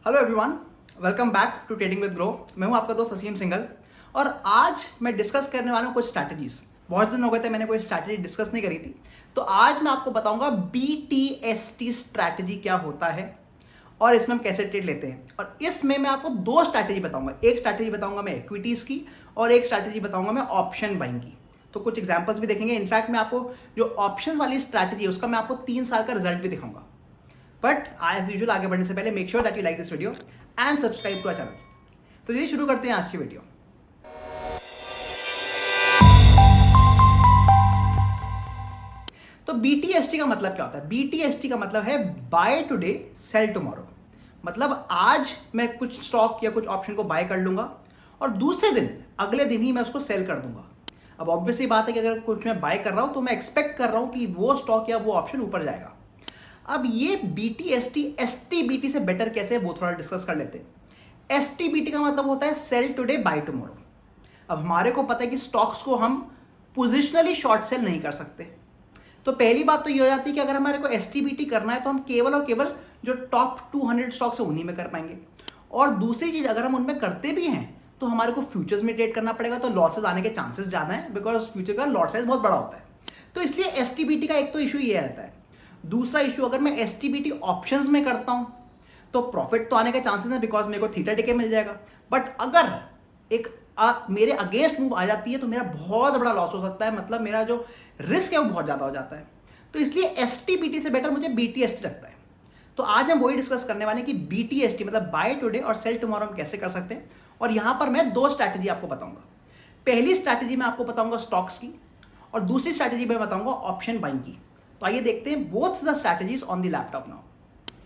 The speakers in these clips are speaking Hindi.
Hello everyone, welcome back to trading with Groww. मैं हूं आपका दोस्त असीम सिंघल और आज मैं डिस्कस करने वाला हूं कुछ स्ट्रैटेजीज। बहुत दिन हो गए थे मैंने कोई स्ट्रैटेजी डिस्कस नहीं करी थी, तो आज मैं आपको बताऊंगा BTST स्ट्रैटेजी क्या होता है और इसमें हम कैसे ट्रेड लेते हैं। और इसमें मैं आपको दो स्ट्रैटेजी बताऊंगा, एक स्ट्रैटेजी बताऊंगा मैं इक्विटीज की और एक स्ट्रैटेजी बताऊंगा मैं ऑप्शन बाइंग की। तो कुछ एग्जाम्पल्स भी देखेंगे। इनफैक्ट मैं आपको जो ऑप्शन वाली स्ट्रैटेजी है उसका मैं आपको 3 साल का रिजल्ट भी दिखाऊंगा। बट एज यूजुअल आगे बढ़ने से पहले make sure that you like this video and subscribe to our channel. तो चलिए शुरू करते हैं आज की वीडियो। तो BTST का मतलब क्या होता है? BTST का मतलब है बाय टुडे सेल टुमारो। मतलब आज मैं कुछ स्टॉक या कुछ ऑप्शन को बाय कर लूंगा और दूसरे दिन अगले दिन ही मैं उसको सेल कर दूंगा। अब ऑब्वियसली बात है कि अगर कुछ मैं बाय कर रहा हूं तो मैं एक्सपेक्ट कर रहा हूं कि वो स्टॉक या वो ऑप्शन ऊपर जाएगा। अब ये BTST STBT से बेटर कैसे है वो थोड़ा डिस्कस कर लेते हैं। STBT का मतलब होता है सेल टुडे बाय टुमारो। अब हमारे को पता है कि स्टॉक्स को हम पोजिशनली शॉर्ट सेल नहीं कर सकते। तो पहली बात तो ये हो जाती है कि अगर हमारे को STBT करना है तो हम केवल और केवल जो टॉप 200 स्टॉक्स है उन्हीं में कर पाएंगे। और दूसरी चीज, अगर हम उनमें करते भी हैं तो हमारे को फ्यूचर्स में ट्रेड करना पड़ेगा, तो लॉसेज आने के चांसेस ज्यादा है बिकॉज फ्यूचर का लॉट साइज बहुत बड़ा होता है। तो इसलिए STBT का एक तो इशू ये रहता है। दूसरा इशू, अगर मैं STBT ऑप्शंस में करता हूं तो प्रॉफिट तो आने के चांसेस है बिकॉज मेरे को थीटा टिके मिल जाएगा। बट अगर एक मेरे अगेंस्ट मूव आ जाती है तो मेरा बहुत बड़ा लॉस हो सकता है, मतलब मेरा जो रिस्क है वो बहुत ज्यादा हो जाता है। तो इसलिए STBT से बेटर मुझे BTST लगता है। तो आज हम वही डिस्कस करने वाले हैं कि BTST मतलब बाय टुडे और सेल टुमारो हम कैसे कर सकते हैं। और यहां पर मैं दो स्ट्रैटेजी आपको बताऊंगा। पहली स्ट्रैटेजी मैं आपको बताऊंगा स्टॉक्स की और दूसरी स्ट्रैटेजी मैं बताऊंगा ऑप्शन बाइंग की। तो आइए देखते हैं both the strategies on the laptop now.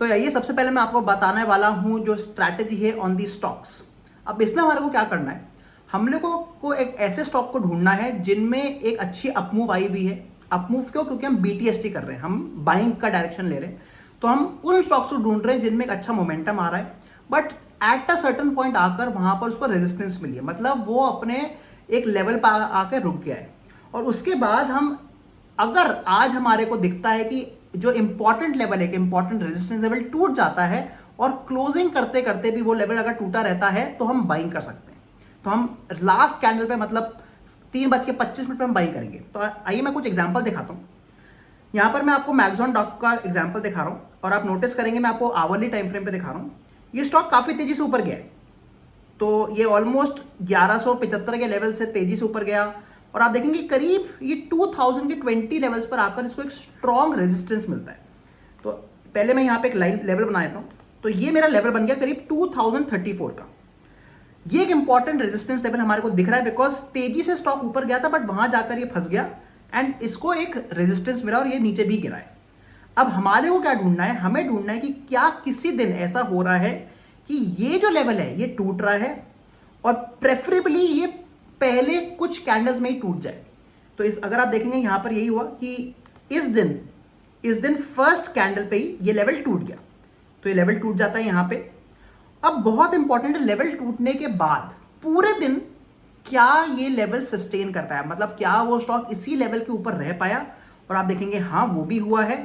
तो आइए सबसे पहले मैं आपको बताने वाला हूं जो स्ट्रैटेजी है ऑन दी स्टॉक्स। अब इसमें हमारे को क्या करना है, हम लोगों को एक ऐसे स्टॉक को ढूंढना है जिनमें एक अच्छी अपमूव आई हुई है। अपमूव क्यों? क्योंकि हम BTST कर रहे हैं, हम बाइंग का डायरेक्शन ले रहे हैं। तो हम उन स्टॉक्स को ढूंढ रहे हैं जिनमें एक अच्छा मोमेंटम आ रहा है but at a certain point आकर वहां पर उसको रेजिस्टेंस मिली है, मतलब वो अपने एक लेवल पर आकर रुक गया है। और उसके बाद हम, अगर आज हमारे को दिखता है कि जो इंपॉर्टेंट लेवल है, इंपॉर्टेंट रेजिस्टेंस लेवल टूट जाता है और क्लोजिंग करते करते भी वो लेवल अगर टूटा रहता है तो हम बाइंग कर सकते हैं। तो हम लास्ट कैंडल पे मतलब 3:25 पे हम बाइंग करेंगे। तो आइए मैं कुछ एग्जांपल दिखाता हूँ। यहाँ पर मैं आपको मैक्सॉन डॉक का एग्जांपल दिखा रहा हूँ और आप नोटिस करेंगे मैं आपको आवरली टाइम फ्रेम पे दिखा रहा हूँ। ये स्टॉक काफी तेजी से ऊपर गया है, तो ये ऑलमोस्ट 1175 के लेवल से तेजी से ऊपर गया और आप देखेंगे करीब ये 2000 के 20 लेवल्स पर आकर इसको एक स्ट्रॉन्ग रेजिस्टेंस मिलता है। तो पहले मैं यहाँ पे एक लाइन लेवल बना देता हूँ। तो ये मेरा लेवल बन गया करीब 2034 का। ये एक इंपॉर्टेंट रेजिस्टेंस लेवल हमारे को दिख रहा है बिकॉज तेजी से स्टॉक ऊपर गया था बट वहां जाकर ये फंस गया एंड इसको एक रेजिस्टेंस मिला और ये नीचे भी गिरा है। अब हमारे को क्या ढूंढना है, हमें ढूंढना है कि क्या किसी दिन ऐसा हो रहा है कि ये जो लेवल है ये टूट रहा है और प्रेफरेबली ये पहले कुछ कैंडल्स में ही टूट जाए। तो इस अगर आप देखेंगे यहां पर यही हुआ कि इस दिन फर्स्ट कैंडल पे ही ये लेवल टूट गया। तो ये लेवल टूट जाता है यहां पे। अब बहुत इंपॉर्टेंट है, लेवल टूटने के बाद पूरे दिन क्या ये लेवल सस्टेन कर पाया, मतलब क्या वो स्टॉक इसी लेवल के ऊपर रह पाया। और आप देखेंगे हाँ वो भी हुआ है।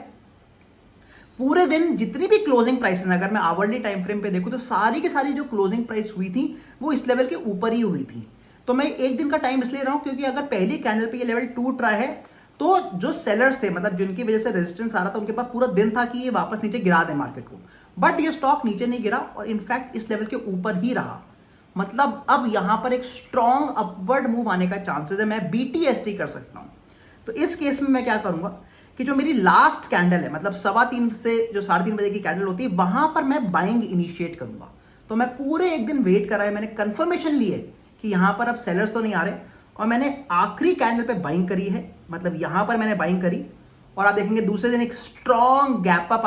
पूरे दिन जितनी भी क्लोजिंग प्राइसेस, अगर मैं आवरली टाइम फ्रेम पे देखूं तो सारी की सारी जो क्लोजिंग प्राइस हुई थी वो इस लेवल के ऊपर ही हुई थी। तो मैं एक दिन का टाइम इसलिए रहा हूं क्योंकि अगर पहली कैंडल पे ये लेवल टूट रहा है तो जो सेलर्स थे, मतलब जिनकी वजह से रेजिस्टेंस आ रहा था, उनके पास पूरा दिन था कि ये वापस नीचे गिरा दे मार्केट को। बट ये स्टॉक नीचे नहीं गिरा और इनफैक्ट इस लेवल के ऊपर ही रहा। मतलब अब यहां पर एक स्ट्रॉन्ग अपवर्ड मूव आने का चांसेस है, मैं BTST कर सकता हूं। तो इस केस में मैं क्या करूंगा कि जो मेरी लास्ट कैंडल है, मतलब 3:15 से जो 3:30 बजे की कैंडल होती है, वहां पर मैं बाइंग इनिशिएट करूंगा। तो मैं पूरे एक दिन वेट करा है, मैंने कंफर्मेशन ली है कि यहां पर अब सेलर्स तो नहीं आ रहे और मैंने आखिरी कैंडल पे बाइंग करी है, मतलब यहां पर मैंने बाइंग करी। और आप देखेंगे दूसरे दिन एक स्ट्रॉन्ग गैप अप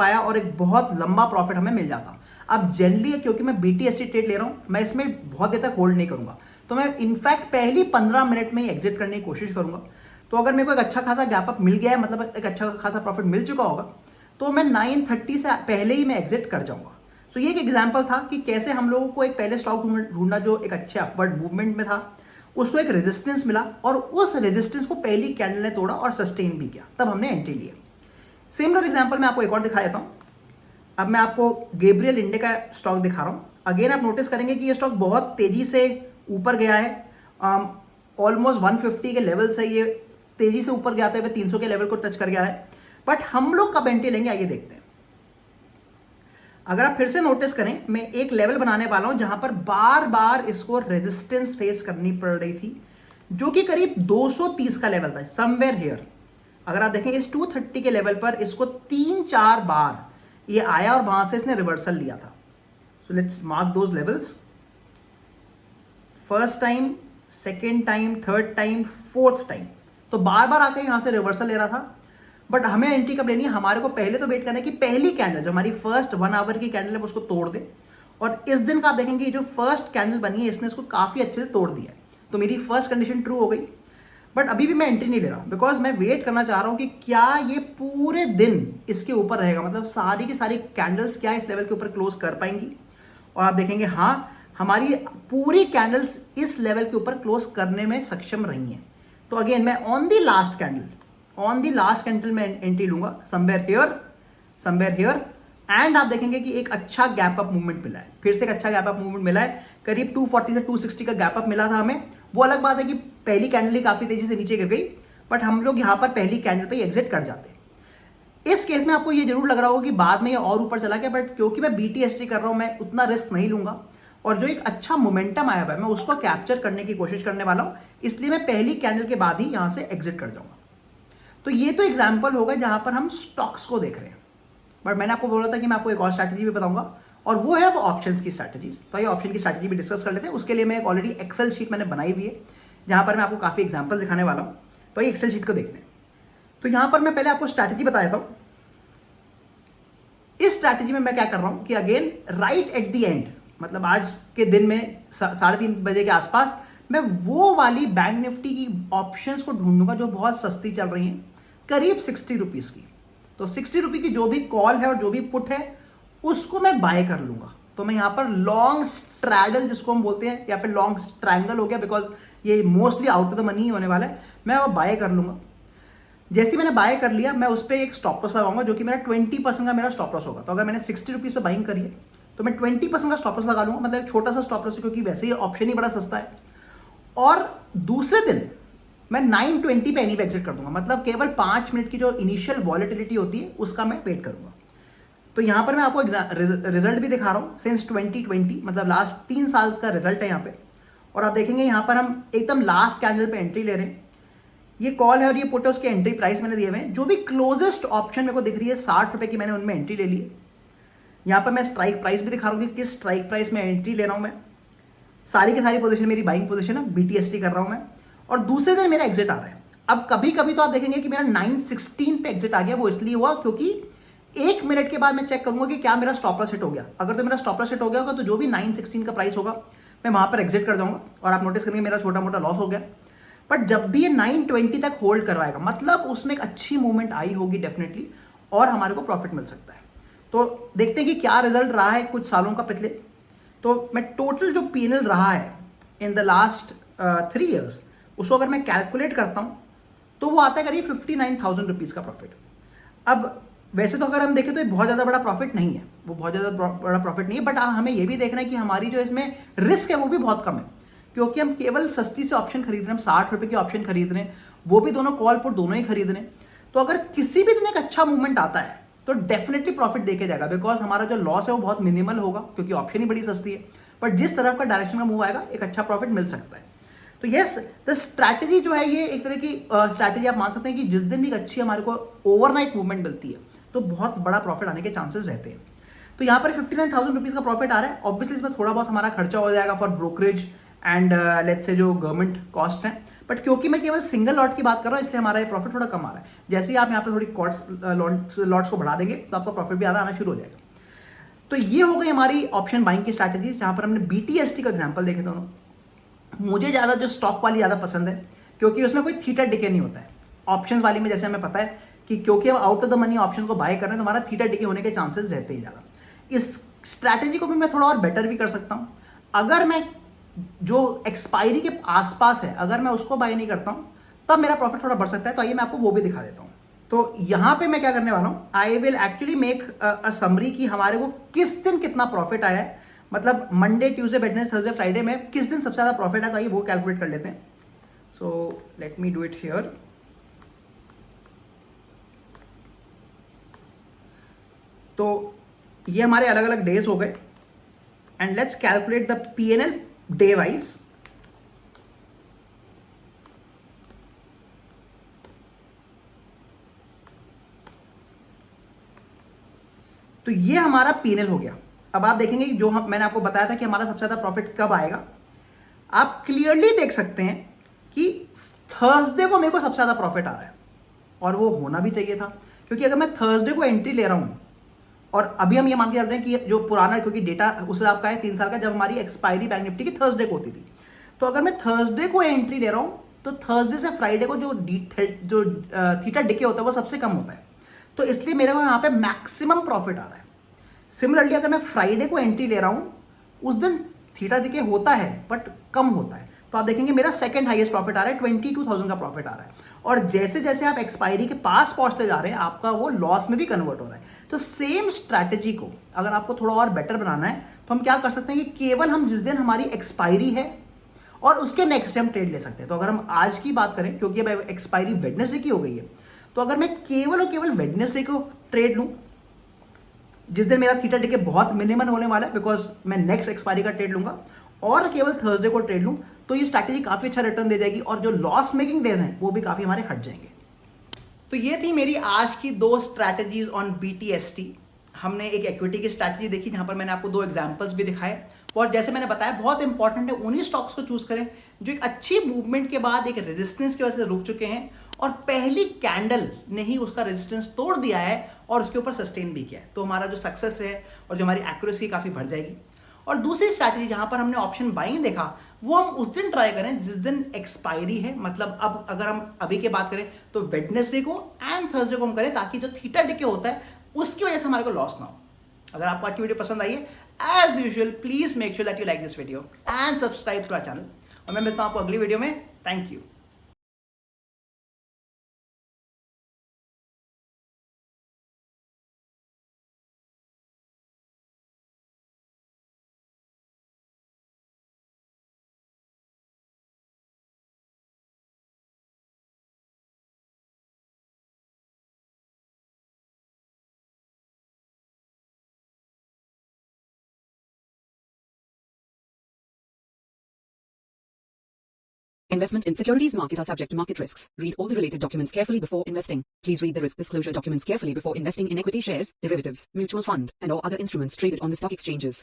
आया और एक बहुत लंबा प्रॉफिट हमें मिल जाता। अब जनरली क्योंकि मैं BTST ट्रेड ले रहा हूं, मैं इसमें बहुत देर तक होल्ड नहीं करूंगा, तो मैं इनफैक्ट पहली 15 मिनट में ही एग्जिट करने की कोशिश करूंगा। तो अगर मेरे को एक अच्छा खासा गैप अप मिल गया है, मतलब एक अच्छा खासा प्रॉफिट मिल चुका होगा, तो मैं 9:30 से पहले ही मैं एग्जिट कर जाऊंगा। तो ये एक एग्जांपल था कि कैसे हम लोगों को एक पहले स्टॉक ढूंढना जो एक अच्छे अपवर्ड मूवमेंट में था, उसको एक रेजिस्टेंस मिला और उस रेजिस्टेंस को पहली कैंडल ने तोड़ा और सस्टेन भी किया, तब हमने एंट्री लिया। सिमिलर एग्जांपल मैं आपको एक और दिखा देता हूं। अब मैं आपको गैब्रियल इंडे का स्टॉक दिखा रहा हूँ। अगेन आप नोटिस करेंगे कि ये स्टॉक बहुत तेज़ी से ऊपर गया है। ऑलमोस्ट 150 के लेवल से ये तेज़ी से ऊपर गया था, 300 के लेवल को टच कर गया है। बट हम लोग कब एंट्री लेंगे आइए देखते हैं। अगर आप फिर से नोटिस करें, मैं एक लेवल बनाने वाला हूं जहां पर बार बार इसको रेजिस्टेंस फेस करनी पड़ रही थी, जो कि करीब 230 का लेवल था, समवेयर हियर। अगर आप देखें इस 230 के लेवल पर इसको 3-4 बार ये आया और वहां से इसने रिवर्सल लिया था। So let's mark those levels. First time, second time, third time, fourth time, तो बार बार आकर यहां से रिवर्सल ले रहा था। बट हमें एंट्री कब लेनी है? हमारे को पहले तो वेट करना है कि पहली कैंडल जो हमारी फर्स्ट 1 आवर की कैंडल है उसको तोड़ दे। और इस दिन का आप देखेंगे जो फर्स्ट कैंडल बनी है इसने इसको काफ़ी अच्छे से तोड़ दिया है, तो मेरी फर्स्ट कंडीशन ट्रू हो गई। बट अभी भी मैं एंट्री नहीं ले रहा हूँ, बिकॉज मैं वेट करना चाह रहा हूँ कि क्या ये पूरे दिन इसके ऊपर रहेगा, मतलब सारी की सारी कैंडल्स क्या इस लेवल के ऊपर क्लोज कर पाएंगी। और आप देखेंगे हाँ, हमारी पूरी कैंडल्स इस लेवल के ऊपर क्लोज करने में सक्षम रही हैं। तो अगेन मैं ऑन दी लास्ट कैंडल में एंट्री लूंगा, समवेयर हियर एंड आप देखेंगे कि एक अच्छा गैप अप मूवमेंट मिला है, फिर से एक अच्छा गैप अप मूवमेंट मिला है। करीब 240 से 260 का गैप अप मिला था हमें। वो अलग बात है कि पहली कैंडल ही काफ़ी तेज़ी से नीचे गिर गई, बट हम लोग यहाँ पर पहली कैंडल पे एग्जिट कर जाते। इस केस में आपको ये जरूर लग रहा होगा कि बाद में ये और ऊपर चला गया, बट क्योंकि मैं BTST कर रहा हूँ मैं उतना रिस्क नहीं लूंगा, और जो एक अच्छा मोमेंटम आया हुआ है मैं उसको कैप्चर करने की कोशिश करने वाला हूँ, इसलिए मैं पहली कैंडल के बाद ही यहाँ से एग्जिट कर जाऊँगा। तो ये तो एग्जाम्पल होगा जहाँ पर हम स्टॉक्स को देख रहे हैं। बट मैंने आपको बोला था कि मैं आपको एक और स्ट्रैटेजी भी बताऊंगा, और वो है अब ऑप्शंस की स्ट्रैटेजीज। तो ये ऑप्शन की स्ट्रैटेजी भी डिस्कस कर लेते हैं। उसके लिए मैं एक ऑलरेडी एक्सेल शीट मैंने बनाई हुई है जहाँ पर मैं आपको काफ़ी एग्जाम्पल दिखाने वाला हूँ। तो ये एक्सेल शीट को देखते हैं। तो यहाँ पर मैं पहले आपको स्ट्रैटेजी बता देता हूँ। इस स्ट्रैटेजी में मैं क्या कर रहा हूँ कि again right at the end, मतलब आज के दिन में 3:30 बजे के आसपास मैं वो वाली बैंक निफ्टी की ऑप्शंस को ढूंढूंगा जो बहुत सस्ती चल रही हैं, करीब 60 रुपीज़ की। तो 60 रुपये की जो भी कॉल है और जो भी पुट है उसको मैं बाय कर लूँगा। तो मैं यहाँ पर लॉन्ग स्ट्रैडल जिसको हम बोलते हैं, या फिर लॉन्ग ट्रायंगल हो गया, बिकॉज ये mostly out of the money होने वाला है, मैं वो बाय कर लूँगा। जैसे ही मैंने बाय कर लिया मैं उस पर एक स्टॉप लॉस लगाऊंगा जो कि मेरा 20% का मेरा स्टॉप लॉस होगा। तो अगर मैंने 60 रुपीज़ पर बाइंग करी है तो मैं 20% का स्टॉप लॉस लगा लूँगा, मतलब एक छोटा सा स्टॉप लॉस, क्योंकि वैसे ही ऑप्शन ही बड़ा सस्ता है। और दूसरे दिन मैं 920 पे एनी पे एग्जिट कर दूंगा, मतलब केवल 5 मिनट की जो इनिशियल वॉलेटिलिटी होती है उसका मैं वेट करूंगा। तो यहाँ पर मैं आपको रिजल्ट भी दिखा रहा हूँ सिंस 2020, मतलब लास्ट 3 साल का रिजल्ट है यहाँ पे। और आप देखेंगे यहाँ पर हम एकदम लास्ट कैंडल पे एंट्री ले रहे हैं। ये कॉल है और ये पुट है, उसके एंट्री प्राइस मैंने दिए हुए हैं। जो भी क्लोजेस्ट ऑप्शन मेरे को दिख रही है 60 रुपये की, मैंने उनमें एंट्री ले ली है। यहाँ पर मैं स्ट्राइक प्राइस भी दिखा रहा हूँ कि किस स्ट्राइक प्राइस में एंट्री ले रहा हूँ मैं। सारी की सारी पोजीशन मेरी बाइंग पोजीशन है, BTST कर रहा हूँ मैं। और दूसरे दिन मेरा एग्जिट आ रहा है। अब कभी कभी तो आप देखेंगे कि मेरा 916 पे एग्जिट आ गया। वो इसलिए हुआ क्योंकि 1 मिनट के बाद मैं चेक करूंगा कि क्या मेरा स्टॉप लॉस हिट हो गया। अगर तो मेरा स्टॉप लॉस हिट हो गया होगा तो जो भी 916 का प्राइस होगा मैं वहां पर एग्जिट कर जाऊंगा, और आप नोटिस करेंगे मेरा छोटा मोटा लॉस हो गया। बट जब भी ये 920 तक होल्ड करवाएगा, मतलब उसमें एक अच्छी मूवमेंट आई होगी डेफिनेटली, और हमारे को प्रॉफिट मिल सकता है। तो देखते हैं कि क्या रिजल्ट रहा है कुछ सालों का पिछले। तो मैं टोटल जो P&L रहा है इन द लास्ट 3 ईयर्स, उसको अगर मैं कैलकुलेट करता हूँ तो वो आता है करीब 59,000 रुपीज़ का प्रॉफिट। अब वैसे तो अगर हम देखें तो ये बहुत ज़्यादा बड़ा प्रॉफिट नहीं है, वो बहुत ज़्यादा बड़ा प्रॉफिट नहीं है, बट हमें ये भी देखना है कि हमारी जो इसमें रिस्क है वो भी बहुत कम है, क्योंकि हम केवल सस्ती से ऑप्शन खरीद रहे हैं, हम 60 रुपये की ऑप्शन खरीद रहे हैं, वो भी दोनों कॉल पुट दोनों ही खरीद रहे हैं। तो अगर किसी भी दिन एक अच्छा मूवमेंट आता है तो डेफिनेटली प्रॉफिट देके जाएगा, बिकॉज हमारा जो लॉस है वो बहुत मिनिमल होगा, क्योंकि ऑप्शन ही बड़ी सस्ती है। बट जिस तरफ का डायरेक्शन का मूव आएगा एक अच्छा प्रॉफिट मिल सकता है। तो यस, द स्ट्रैटेजी जो है ये एक तरह की स्ट्रैटेजी आप मान सकते हैं कि जिस दिन भी अच्छी हमारे को ओवरनाइट मूवमेंट मिलती है तो बहुत बड़ा प्रॉफिट आने के चांसेस रहते हैं। तो यहाँ पर 59,000 रुपीज़ का प्रॉफिट आ रहा है। ऑब्वियसली इसमें थोड़ा बहुत हमारा खर्चा हो जाएगा for brokerage and let's say जो गवर्नमेंट कॉस्ट हैं, बट क्योंकि मैं केवल सिंगल लॉट की बात कर रहा हूँ इसलिए हमारा ये प्रॉफिट थोड़ा कम आ रहा है। जैसे ही आप यहाँ पे थोड़ी लॉट्स को बढ़ा देंगे तो आपका प्रॉफिट भी आधा आना शुरू हो जाएगा। तो ये हो गई हमारी ऑप्शन बाइंग की स्ट्रैटेजीज, जहाँ पर हमने BTST का एग्जाम्पल देखे दोनों। मुझे ज़्यादा जो स्टॉक वाली ज़्यादा पसंद है, क्योंकि उसमें कोई थीटा डिके नहीं होता है। ऑप्शंस वाली में जैसे हमें पता है कि क्योंकि हम out of the money option को बाय कर रहे हैं तो हमारा थीटा डिके होने के चांसेस रहते ही ज़्यादा। इस स्ट्रैटेजी को भी मैं थोड़ा और बेटर भी कर सकता हूँ। अगर मैं जो एक्सपायरी के आसपास है अगर मैं उसको बाय नहीं करता हूँ तब मेरा प्रॉफिट थोड़ा बढ़ सकता है। तो आइए मैं आपको वो भी दिखा देता हूँ। तो यहाँ पे मैं क्या करने वाला हूँ, I will actually make a summary कि हमारे को किस दिन कितना प्रॉफिट आया है, मतलब Monday Tuesday Wednesday Thursday Friday में किस दिन सबसे ज़्यादा प्रॉफिट आया, तो आइए वो कैलकुलेट कर लेते हैं. So let me do it here. तो ये हमारे अलग अलग डेज हो गए and let's calculate the P&L day wise. तो ये हमारा P&L हो गया. अब आप देखेंगे कि जो मैंने आपको बताया था कि हमारा सबसे ज़्यादा प्रॉफिट कब आएगा, आप क्लियरली देख सकते हैं कि थर्सडे को मेरे को सबसे ज़्यादा प्रॉफिट आ रहा है, और वो होना भी चाहिए था, क्योंकि अगर मैं थर्सडे को एंट्री ले रहा हूँ और अभी हम ये मान के चल रहे हैं कि जो पुराना, क्योंकि डेटा उस हिसाब का है 3 साल का, जब हमारी एक्सपायरी बैंक निफ्टी की थर्सडे को होती थी, तो अगर मैं थर्सडे को एंट्री ले रहा हूँ तो थर्सडे से फ्राइडे को जो थीटा डिके होता है वो सबसे कम होता है, तो इसलिए मेरे को यहाँ पे मैक्सिमम प्रॉफिट आ रहा है. सिमिलरली अगर मैं फ्राइडे को एंट्री ले रहा हूँ, उस दिन थीटा डिके होता है बट कम होता है, तो आप देखेंगे मेरा सेकंड हाईएस्ट प्रॉफिट आ रहा है, 22,000 का प्रॉफिट आ रहा है. और जैसे जैसे आप एक्सपायरी के पास पहुंचते जा रहे हैं, आपका वो लॉस में भी कन्वर्ट हो रहा है. तो सेम स्ट्रैटेजी को अगर आपको थोड़ा और बेटर बनाना है, तो हम क्या कर सकते हैं कि केवल हम जिस दिन हमारी एक्सपायरी है और उसके नेक्स्ट हम ट्रेड ले सकते हैं. तो अगर हम आज की बात करें, क्योंकि अब एक्सपायरी वेडनेसडे की हो गई है, तो अगर मैं केवल और केवल वेडनेसडे को ट्रेड लूँ, जिस दिन मेरा थीटा डिके बहुत मिनिमल होने वाला है, बिकॉज मैं नेक्स्ट एक्सपायरी का ट्रेड लूंगा, और केवल थर्सडे को ट्रेड लूं, तो ये स्ट्रैटेजी काफी अच्छा रिटर्न दे जाएगी, और जो लॉस मेकिंग डेज हैं वो भी काफी हमारे हट जाएंगे. तो ये थी मेरी आज की 2 स्ट्रैटेजीज ऑन BTST. हमने एक इक्विटी की स्ट्रैटेजी देखी, जहां पर मैंने आपको 2 एग्जांपल्स भी दिखाए, और जैसे मैंने बताया बहुत इंपॉर्टेंट है उन्हीं स्टॉक्स को चूज करें जो एक अच्छी मूवमेंट के बाद एक रेजिस्टेंस की वजह से रुक चुके हैं, और पहली कैंडल ने ही उसका रेजिस्टेंस तोड़ दिया है और उसके ऊपर सस्टेन भी किया है. तो हमारा जो सक्सेस है और जो हमारी एक्यूरेसी काफी बढ़ जाएगी. और दूसरी स्ट्रैटेजी जहां पर हमने ऑप्शन बाइंग देखा, वो हम उस दिन ट्राई करें जिस दिन एक्सपायरी है, मतलब अब अगर हम अभी की बात करें तो वेडनेसडे को एंड थर्सडे को हम करें, ताकि जो थीटा डिके होता है उसकी वजह से हमारे को लॉस ना हो. अगर आपको आज की वीडियो पसंद आई है, as usual please make sure that you like this video and subscribe to our channel, और मैं मिलता हूं आपको अगली वीडियो में. Thank you. Investment in securities market are subject to market risks. Read all the related documents carefully before investing. Please read the risk disclosure documents carefully before investing in equity shares, derivatives, mutual fund, and or other instruments traded on the stock exchanges.